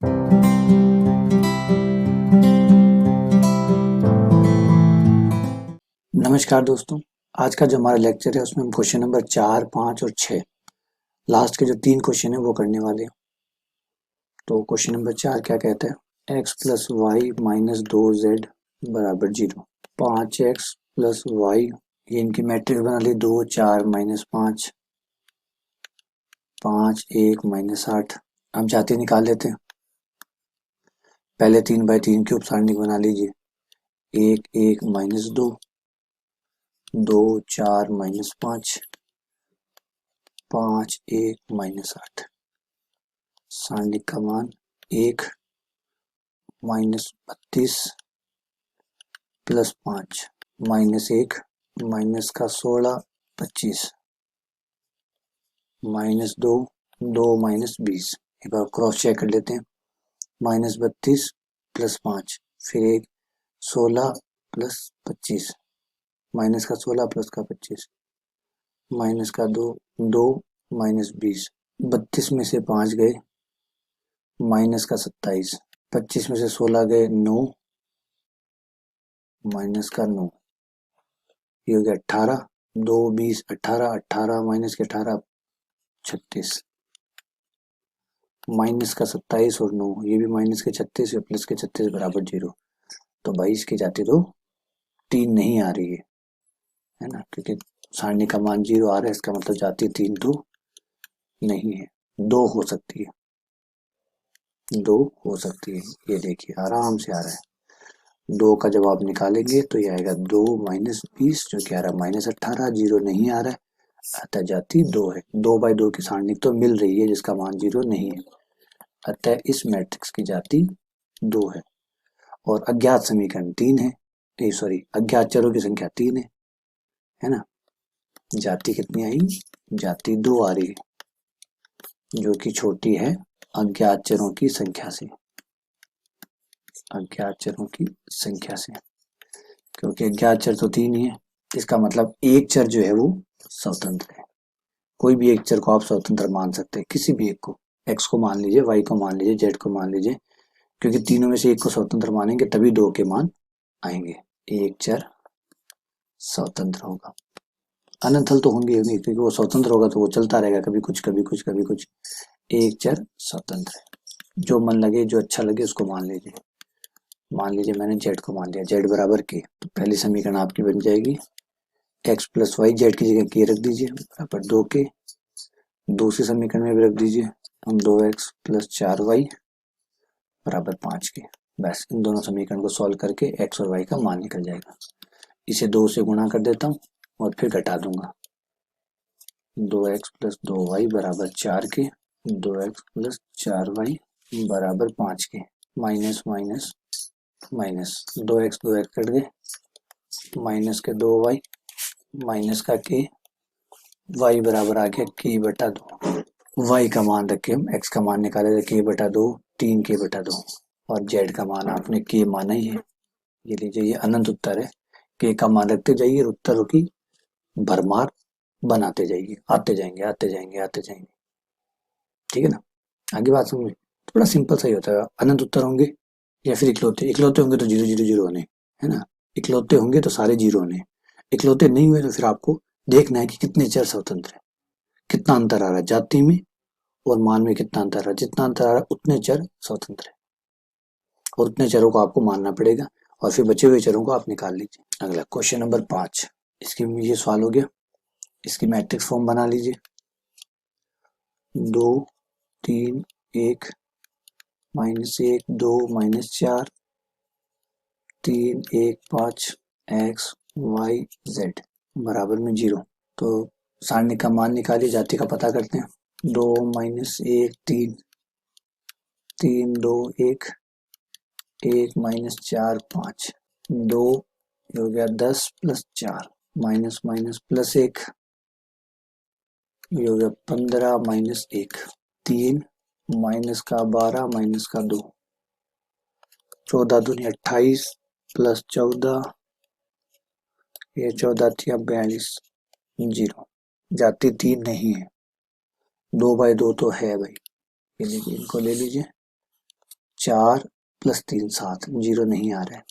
नमस्कार दोस्तों, आज का जो हमारा लेक्चर है उसमें हम क्वेश्चन नंबर 4, 5 और 6 लास्ट के जो 3 क्वेश्चन है वो करने वाले हैं। तो क्वेश्चन नंबर 4 क्या कहता है, x plus Y minus 2z बराबर 0। 5x प्लस वाई, ये इनकी मैट्रिक्स बना ली, 2 4 माइनस 5, 5 1 माइनस 8। हम जाते निकाल लेते हैं। पहले 3/3 क्यूब सारणी बना लीजिए, 1 1 माइनस 2, 2 4 माइनस 5, 5 1 माइनस 8। सारणी का मान 1 माइनस 32 प्लस 5 माइनस 1 माइनस का 16 25 माइनस 2 2 माइनस 20। एक बार क्रॉस चेक कर लेते हैं। माइनस 32 प्लस 5 फिर एक 16 प्लस 25 माइनस का 16 प्लस का 25 माइनस का 2 2 माइनस 20। 32 में से 5 गए, माइनस का 27। 25 में से 16 गए, 9 माइनस का 9। ये हो गया 18, 2 20 18, 18 माइनस के 18 36, माइनस का 27 और 9, ये भी माइनस के 36 और प्लस के 36 बराबर 0। तो भाई इसकी जाती तो 3 नहीं आ रही है ना, क्योंकि सारणी का मान 0 आ रहा है, इसका मतलब जाती 3 तो नहीं है, 2 हो सकती है, 2 हो सकती है। ये देखिए आराम से आ रहा है। 2 का जवाब निकालेंगे तो ये आएगा 2 माइनस 20 जो कि आ रहा है माइनस 18। 0 नहीं आ रहा है, अतः जाति 2 है। 2/2 की सारणी तो मिल रही है जिसका मान 0 नहीं है, अतः इस मैट्रिक्स की जाति 2 है। और अज्ञात समीकरण 3 है, सॉरी अज्ञात चरों की संख्या 3 है ना। जाति कितनी आई, जाति 2 आ रही है, जो कि छोटी है अज्ञात चरों की संख्या से, अज्ञात चरों की संख्या से, क्योंकि अज्ञात चर तो 3 ही है। इसका मतलब एक चर जो है वो स्वतंत्र है। कोई भी एक चर को आप स्वतंत्र मान सकते हैं, किसी भी एक को, x को मान लीजिए, y को मान लीजिए, z को मान लीजिए, क्योंकि तीनों में से एक को स्वतंत्र मानेंगे तभी 2 के मान आएंगे। एक चर स्वतंत्र होगा, अनंत हल तो होंगे ही नहीं, क्योंकि वो स्वतंत्र होगा तो वो चलता रहेगा, कभी कुछ कभी कुछ कभी कुछ। एक चर स्वतंत्र है, जो मन लगे जो अच्छा लगे उसको मान लीजिए। मान लीजिए मैंने z को मान लिया, z बराबर k, तो पहली समीकरण आपकी बन जाएगी x प्लस वाई, जेड की जगह k रख दीजिए बराबर 2k। दूसरी समीकरण में भी रख दीजिए हम 2x प्लस 4y बराबर 5k। बस इन दोनों समीकरण को सॉल्व करके x और y का मान निकल जाएगा। इसे 2 से गुणा कर देता हूँ और फिर घटा दूंगा। 2x प्लस 2y बराबर 4k, 2x प्लस 4y बराबर 5k। Minus minus minus, 2x 2x cut गए, माइनस के 2y माइनस का k, y बराबर आ गया k बटा 2। y का मान रख के हम x का मान निकाले थे, k बटा 2 3k बटा 2, और z का मान आपने k माना ही है। ये लीजिए, ये अनंत उत्तर है। k का मान रखते जाइए, उत्तरों की भरमार बनाते जाइए, आते जाएंगे आते जाएंगे आते जाएंगे। ठीक है ना, आगे बात समझ। थोड़ा सिंपल सा ही होता है, अनंत उत्तर होंगे या फिर इकलौते, इकलौते होंगे तो 0 0 0 होने, है ना। इकलौते होंगे तो सारे 0 होने, इकलौते नहीं हुए तो फिर आपको देखना है कि कितने चर स्वतंत्र है, कितना अंतर आ रहा है जाति में और मान में, कितना अंतर आ रहा है। जितना अंतर आ रहा है उतने चर स्वतंत्र है, और उतने चरों को आपको मानना पड़ेगा, और फिर बचे हुए चरों को आप निकाल लीजिए। अगला क्वेश्चन नंबर 5, इसकी ये सवाल हो गया। इसकी मैट्रिक्स फॉर्म बना लीजिए, 2 3 1 minus 1 2 minus 4 3 1 5 x y z बराबर में 0। तो सारणी का मान निकालिए, जाति का पता करते हैं। 2 माइनस 1 3 3 2 1 1 माइनस 4 5 2 हो गया 10 प्लस 4 माइनस माइनस प्लस 1, ये हो गया 15 माइनस 1, 3 माइनस का 12 माइनस का 2, 14 दूनी 28 प्लस 14, ये 14 थी 42, 0। जाति 3 नहीं है, 2/2 तो है भाई। ये लीजिए, इनको ले लीजिए, 4 + 3 7, 0 नहीं आ रहा है,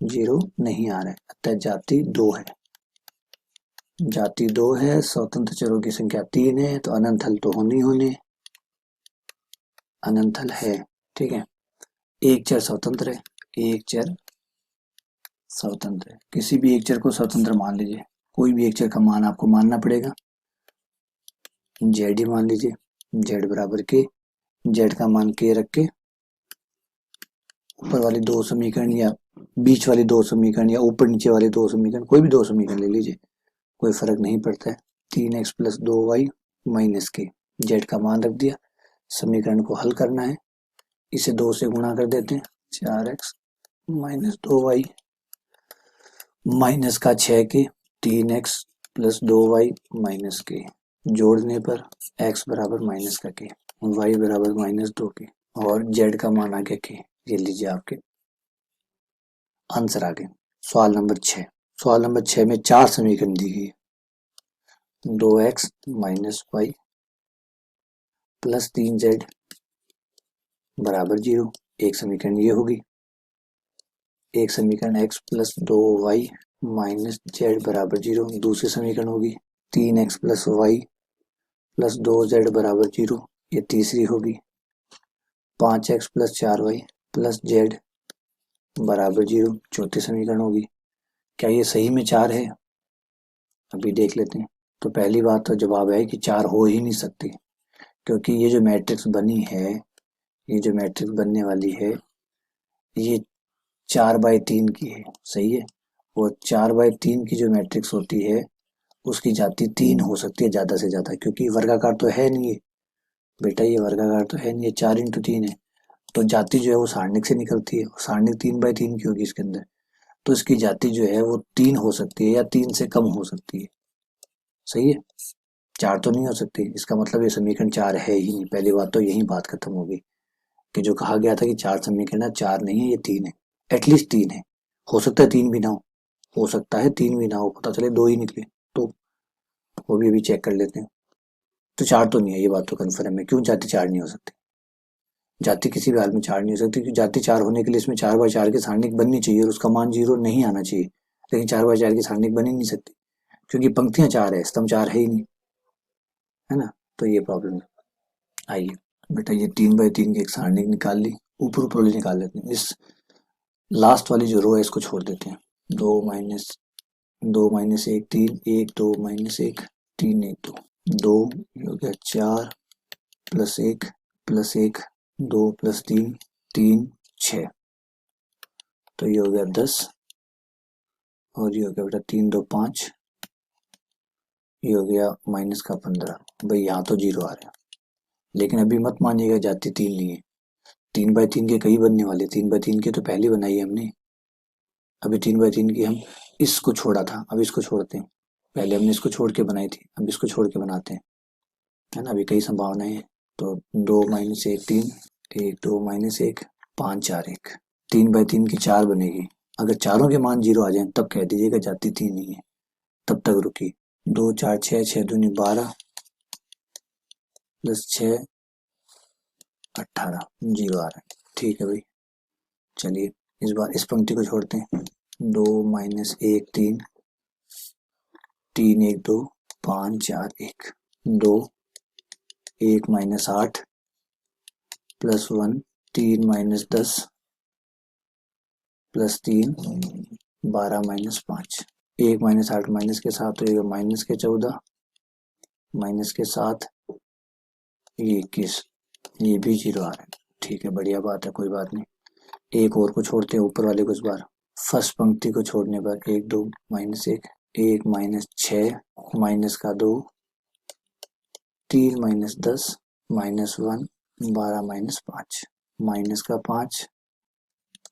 0 नहीं आ रहा है, अतः जाति 2 है। जाति 2 है, स्वतंत्र चरों की संख्या 3 है, तो अनंत हल तो होने ही होने, अनंत हल है। ठीक है, एक चर स्वतंत्र है, एक चर स्वतंत्र है। किसी भी एक चर को स्वतंत्र मान लीजिए, कोई भी एक चर का मान आपको मानना पड़ेगा, जेड ही मान लीजिए, जेड बराबर के, जेड का मान के रख के ऊपर वाले दो समीकरण या बीच वाले दो समीकरण या ऊपर नीचे वाले दो समीकरण, कोई भी दो समीकरण ले लीजिए, कोई फर्क नहीं पड़ता है। 3x + 2y - के, जेड का मान रख दिया, समीकरण को हल करना है, इसे 2 से गुणा कर देते हैं, 4x - 2y माइनस का 6 के, 3x + 2y - के, जोड़ने पर x बराबर माइनस का के, y बराबर -2 के, और z का मान आ गया के। ये लीजिए आपके आंसर आ गए। सवाल नंबर 6, सवाल नंबर 6 में 4 समीकरण दी गई है। 2x - y + 3z बराबर 0, एक समीकरण ये होगी। एक समीकरण x + 2y - z बराबर 0, दूसरी समीकरण होगी। 3x + y + 2z बराबर 0, ये तीसरी होगी। 5x + 4y + z बराबर 0, चौथी समीकरण होगी। क्या ये सही में 4 है? अभी देख लेते हैं। तो पहली बात तो जवाब है कि 4 हो ही नहीं सकती, क्योंकि ये जो मैट्रिक्स बनी है, ये जो मैट्रिक्स बनने वाली है, ये 4/3 की है, सही है। और 4/3 की जो मैट्रिक्स होती है उसकी जाति 3 हो सकती है ज्यादा से ज्यादा, क्योंकि वर्गाकार तो है नहीं है बेटा, ये वर्गाकार तो है नहीं है, 4 × 3 है, तो जाति जो है वो सारणिक से निकलती है, सारणिक 3/3 की होगी इसके अंदर, तो इसकी जाति जो है वो 3 हो सकती है या 3 से कम हो सकती है, सही है। 4 तो नहीं हो सकती, इसका मतलब ये समीकरण 4 है ही नहीं। पहली बात तो यही बात खत्म होगी कि जो कहा गया था कि 4 समीकरण है, 4 नहीं है, ये 3 है, एटलीस्ट 3 है। हो सकता है 3 भी ना हो सकता है 3 भी ना हो, पता चले 2 ही निकले, तो वो भी अभी चेक कर लेते हैं। तो 4 तो नहीं है, ये बात तो कन्फर्म है। क्यों जाति 4 नहीं हो सकती? जाति किसी भी हाल में 4 नहीं हो सकती, क्योंकि जाति 4 होने के लिए इसमें 4/4 की सारणिक बननी चाहिए और उसका मान 0 नहीं आना चाहिए, लेकिन 4/4 की सारणिक बन ही नहीं सकती, क्योंकि पंक्तियां 4 है, स्तंभ 4 है ही नहीं, है ना। तो ये प्रॉब्लम है। आइए बेटा, ये 3/3 की एक सारणिक निकाल ली, ऊपर ऊपर वाली निकाल लेते हैं। इस लास्ट वाली जो रो है इसको छोड़ देते हैं। 2 - 1 3, 1 2 - 1 3 1 2, 2 हो गया 4 + 1 + 1 2 + 3 3 6, तो ये हो गया 10, और ये हो गया बेटा 3 2 5, ये हो गया -15। भाई यहाँ तो 0 आ रहा है, लेकिन अभी मत मानिएगा जाति 3 नहीं है। 3/3 के कई बनने वाले, 3/3 की तो पहली बनाई है हमने, अभी 3/3 की हम इसको छोड़ा था, अब इसको छोड़ते हैं। पहले हमने इसको छोड़ के बनाई थी, अब इसको छोड़ के बनाते हैं, है ना। अभी कई संभावनाएं हैं, तो 2 - 1 3, 1 2 - 1 5 4 1, 3/3 की 4 बनेगी। अगर चारों के मान 0 आ जाए तब कह दीजिएगा जाति 3 नहीं है, तब तक रुकी। 2 4 6 6 दूनी 12 + 6 18, 0 आ रहा है। ठीक है भाई, चलिए इस बार इस पंक्ति को छोड़ते हैं। 2 - 1 3 3 1 2 5 4 1, 2 1 - 8 + 1 3 - 10 + 3 12 - 5, 1 - 8 माइनस के साथ हो -14 -7 ये 21, ये भी 0 आ रहा है। ठीक है, बढ़िया बात है, कोई बात नहीं। एक और को छोड़ते हैं, ऊपर वाले को इस बार। फर्स्ट पंक्ति को छोड़ने पर 1 2 - 1 1 - 6 -2 3 - 10 -1 12 - 5, -5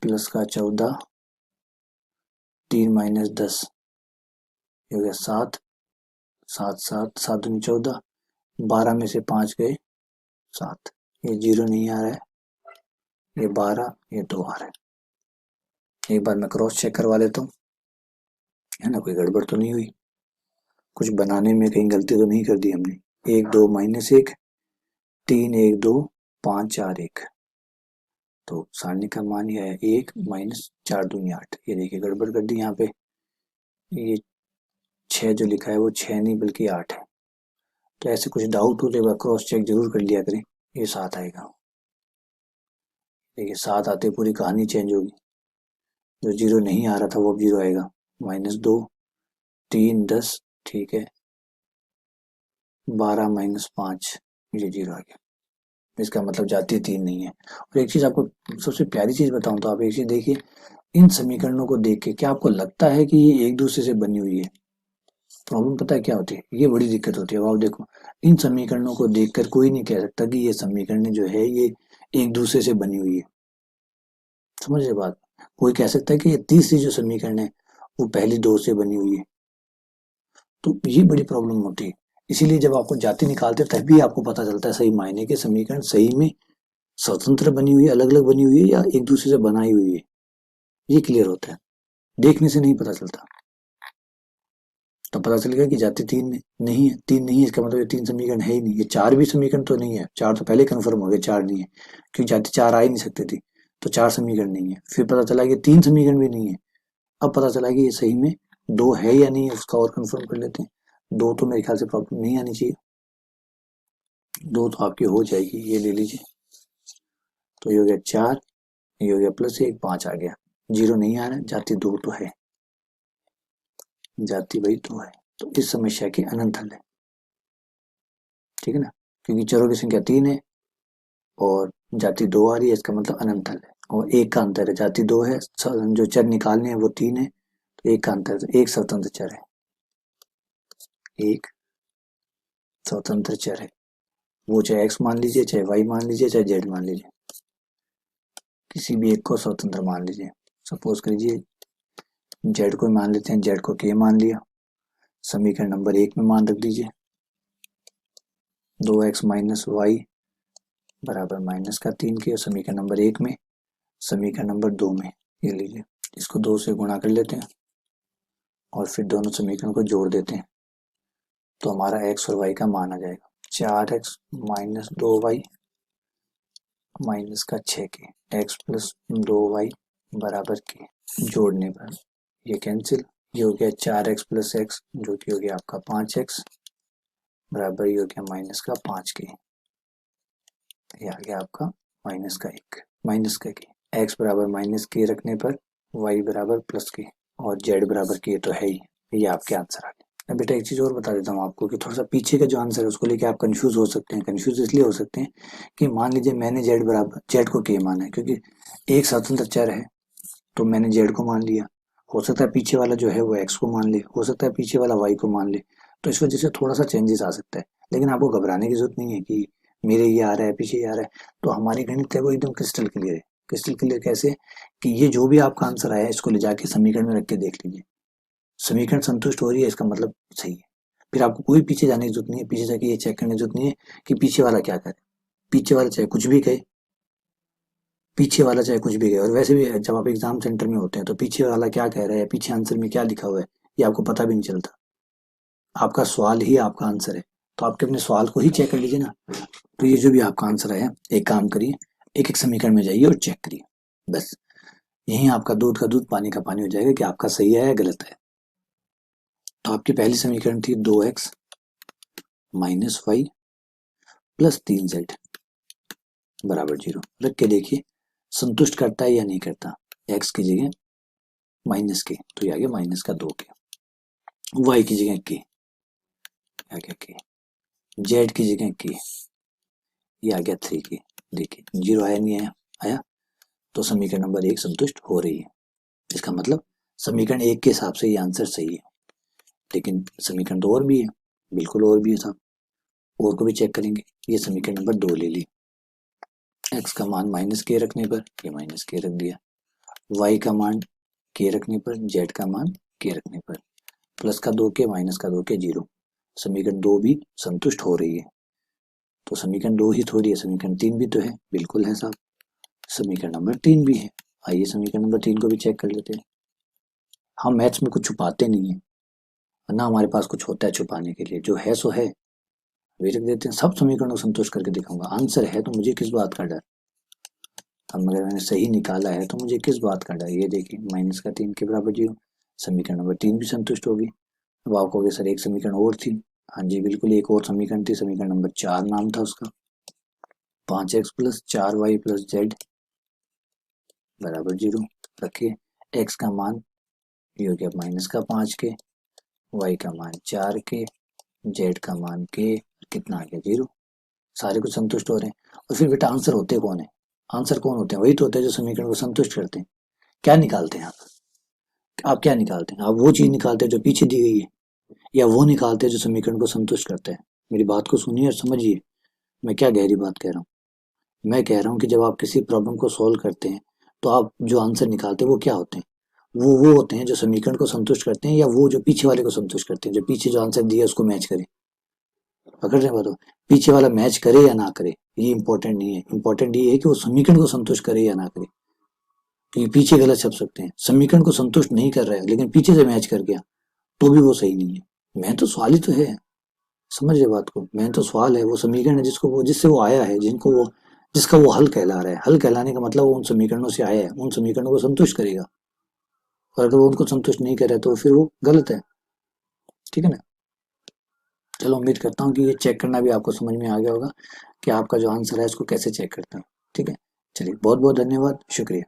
+14 3 - 10 हो गया 7 7 7 7 दूनी 14, 12 में से 5 गए 7, ये 0 नहीं आ रहा है, ये 12 ये 2 आ रहा है। एक बार मैं क्रॉस चेक करवा लेता हूँ, है ना, कोई गड़बड़ तो नहीं हुई, कुछ बनाने में कहीं गलती तो नहीं कर दी हमने। 1 2 - 1 3 1 2 5 4 1, तो सारणी का मान यह है 1 माइनस 4 दूनी 8। ये देखिए गड़बड़ कर दी यहाँ पे, ये 6 जो लिखा है वो 6 नहीं बल्कि 8 है। तो ऐसे कुछ डाउट हो तो एक बार क्रॉस चेक जरूर कर लिया करें। ये 7 आएगा, देखिए 7 आते पूरी कहानी चेंज होगी। जो 0 नहीं आ रहा था वो अब 0 आएगा। -2, 3 10, ठीक है, 12 माइनस 5, ये 0 आ गया। इसका मतलब जाती 3 नहीं है। और एक चीज आपको सबसे प्यारी चीज बताऊं तो आप एक चीज देखिए, इन समीकरणों को देख के क्या आपको लगता है कि ये एक दूसरे से बनी हुई है? प्रॉब्लम पता है क्या होती है, ये बड़ी दिक्कत होती है। अब आप देखो, इन समीकरणों को देखकर कोई नहीं कह सकता कि ये समीकरण जो है ये एक दूसरे से बनी हुई है। समझ रहे बात? कोई कह सकता है कि ये तीसरी जो समीकरण है वो पहली दो से बनी हुई है। तो ये बड़ी प्रॉब्लम होती है। इसीलिए जब आपको जाति निकालते हैं तभी आपको पता चलता है सही मायने के समीकरण सही में स्वतंत्र बनी हुई है, अलग अलग बनी हुई है, या एक दूसरे से बनाई हुई है। ये क्लियर होता है, देखने से नहीं पता चलता। तो पता चल गया कि जाति 3 नहीं है। 3 नहीं है इसका मतलब ये 3 समीकरण है ही नहीं। ये 4 भी समीकरण तो नहीं है, 4 तो पहले कन्फर्म हो गए 4 नहीं है, क्योंकि जाति 4 आ ही नहीं सकती थी। तो 4 समीकरण नहीं है। फिर पता चला कि 3 समीकरण भी नहीं है। अब पता चला कि ये सही में 2 है या नहीं है, उसका और कन्फर्म कर लेते हैं। 2 तो मेरे ख्याल से प्रॉब्लम नहीं आनी चाहिए, 2 तो आपकी हो जाएगी। ये ले लीजिए, तो ये हो गया 4, ये हो गया +1, 5 आ गया। 0 नहीं आ रहा है, जाति 2 तो है, जाति भाई 2 है। तो इस समस्या की अनंत हल है, ठीक है ना, क्योंकि चरों की संख्या 3 है और जाति 2 आ रही है, इसका मतलब अनंत हल है। और एक का अंतर है, जाति 2 है, जो चर निकालने हैं वो 3 है, तो एक का अंतर है, एक स्वतंत्र चर है, एक स्वतंत्र चर है। वो चाहे x मान लीजिए, चाहे y मान लीजिए, चाहे z मान लीजिए, किसी भी एक को स्वतंत्र मान लीजिए। सपोज करिए z को मान लेते हैं, z को k मान लिया, समीकरण नंबर 1 में मान रख दीजिए 2x माइनस वाई बराबर -3 के, समीकरण नंबर 1 में, समीकरण नंबर 2 में ये लीजिए, इसको 2 से गुणा कर लेते हैं और फिर दोनों समीकरण को जोड़ देते हैं, तो हमारा x और y का मान आ जाएगा 4x माइनस 2y माइनस का 6 के, x प्लस 2y बराबर के। जोड़ने पर ये कैंसिल, ये हो गया 4x प्लस x जो कि हो गया आपका 5x बराबर ये हो गया माइनस का 5 के। ये आ गया आपका माइनस का 1, माइनस का के। x बराबर माइनस के रखने पर y बराबर प्लस के और z बराबर के तो है ही। ये आपके आंसर आ गए। अब बेटा एक चीज और बता देता हूँ आपको कि थोड़ा सा पीछे का जो आंसर है उसको लेके आप कंफ्यूज हो सकते हैं। कंफ्यूज इसलिए हो सकते हैं कि मान लीजिए मैंने z बराबर z को k माना है, क्योंकि एक स्वतंत्र चर है तो मैंने z को मान लिया। हो सकता है पीछे वाला जो है वो x को मान ले, हो सकता है पीछे वाला y को मान ले, तो इस वजह से थोड़ा सा चेंजेस आ सकता है। लेकिन आपको घबराने की जरूरत नहीं है कि मेरे ये आ रहा है पीछे ये आ रहा है। तो हमारी गणित है वो एकदम क्रिस्टल क्लियर है। क्रिस्टल क्लियर कैसे कि ये जो भी आपका आंसर आया है इसको ले जाके समीकरण में रख के देख लीजिए, समीकरण संतुष्ट हो रही है इसका मतलब सही है। फिर आपको कोई पीछे जाने की जरूरत नहीं है, पीछे जाके ये चेक करने की जरूरत नहीं है कि पीछे वाला क्या करे। पीछे वाला चाहे कुछ भी कहे, पीछे वाला चाहे कुछ भी कहे। और वैसे भी जब आप एग्जाम सेंटर में होते हैं तो पीछे वाला क्या कह रहा है, पीछे आंसर में क्या लिखा हुआ है, ये आपको पता भी नहीं चलता। आपका सवाल ही आपका आंसर है, तो आपके अपने सवाल को ही चेक कर लीजिए ना। तो ये जो भी आपका आंसर है, एक काम करिए, एक एक समीकरण में जाइए और चेक करिए, बस यही आपका दूध का दूध पानी का पानी हो जाएगा कि आपका सही है या गलत है। तो आपकी पहली समीकरण थी 2x minus Y plus 3z बराबर 0। रख के देखिए संतुष्ट करता है या नहीं करता। x की जगह माइनस के तो ये आ गया माइनस का 2 के, y की जगह के आ गया के, z की जगह के ये आ गया 3 के। देखिए 0 आया नहीं आया, आया, तो समीकरण नंबर 1 संतुष्ट हो रही है। इसका मतलब समीकरण 1 के हिसाब से ये आंसर सही है। लेकिन समीकरण 2 और भी है, बिल्कुल और भी है साहब, और को भी चेक करेंगे। ये समीकरण नंबर 2 ले ली, x का मान माइनस के रखने पर ये माइनस के रख दिया, y का मान के रखने पर, z का मान के रखने पर, प्लस का 2 के माइनस का 2 के 0। समीकरण 2 भी संतुष्ट हो रही है। तो समीकरण 2 ही थोड़ी है, समीकरण 3 भी तो है, बिल्कुल है साहब, समीकरण नंबर 3 भी है। आइए समीकरण नंबर 3 को भी चेक कर लेते हैं। हम मैथ्स में कुछ छुपाते नहीं है, ना हमारे पास कुछ होता है छुपाने के लिए, जो है सो है, वे रख देते हैं। सब समीकरणों को संतुष्ट करके दिखाऊंगा, आंसर है तो मुझे किस बात का डर। अब अगर मैंने सही निकाला है तो मुझे किस बात का डर? ये देखिए माइनस का 3 के बराबर 0, समीकरण नंबर 3 भी संतुष्ट होगी। अब आप कहोगे सर एक समीकरण और थी। हाँ जी बिल्कुल, एक और समीकरण थी, समीकरण नंबर 4 नाम था उसका। 5x plus 4y plus Z बराबर 0 रखिए। x का मान ये हो गया माइनस का 5 के, y का मान 4 के, z का मान के, कितना आ गया 0। सारे कुछ संतुष्ट हो रहे हैं। और फिर बेटा आंसर होते कौन है? आंसर कौन होते हैं? वही तो होते हैं जो समीकरण को संतुष्ट करते हैं। क्या निकालते हैं आप क्या निकालते हैं? आप वो चीज निकालते हैं जो पीछे दी गई है, या वो निकालते हैं जो समीकरण को संतुष्ट करते हैं? मेरी बात को सुनिए और समझिए, मैं क्या गहरी बात कह रहा हूँ। मैं कह रहा हूँ कि जब आप किसी प्रॉब्लम को सॉल्व करते हैं तो आप जो आंसर निकालते हैं वो क्या होते हैं? वो होते हैं जो समीकरण को संतुष्ट करते हैं, या वो जो पीछे वाले को संतुष्ट करते हैं, जो पीछे जो आंसर दिया उसको मैच करे। पकड़ रहे हैं बात? पीछे वाला मैच करे या ना करे ये इंपॉर्टेंट नहीं है, इंपॉर्टेंट ये है कि वो समीकरण को संतुष्ट करे या ना करे। क्योंकि पीछे गलत छप सकते हैं, समीकरण को संतुष्ट नहीं कर रहा है लेकिन पीछे से मैच कर गया तो भी वो सही नहीं है। मैं तो सवाल ही तो है, समझ रहे बात को? मैं तो सवाल है वो समीकरण है जिसको वो जिससे वो आया है, जिनको वो जिसका वो हल कहला रहा है। हल कहलाने का मतलब वो उन समीकरणों से आया है, उन समीकरणों को संतुष्ट करेगा। और अगर वो उनको संतुष्ट नहीं करे तो फिर वो गलत है। ठीक है ना? चलो उम्मीद करता हूँ कि ये चेक करना भी आपको समझ में आ गया होगा कि आपका जो आंसर है उसको कैसे चेक करते हैं। ठीक है, चलिए बहुत बहुत धन्यवाद, शुक्रिया।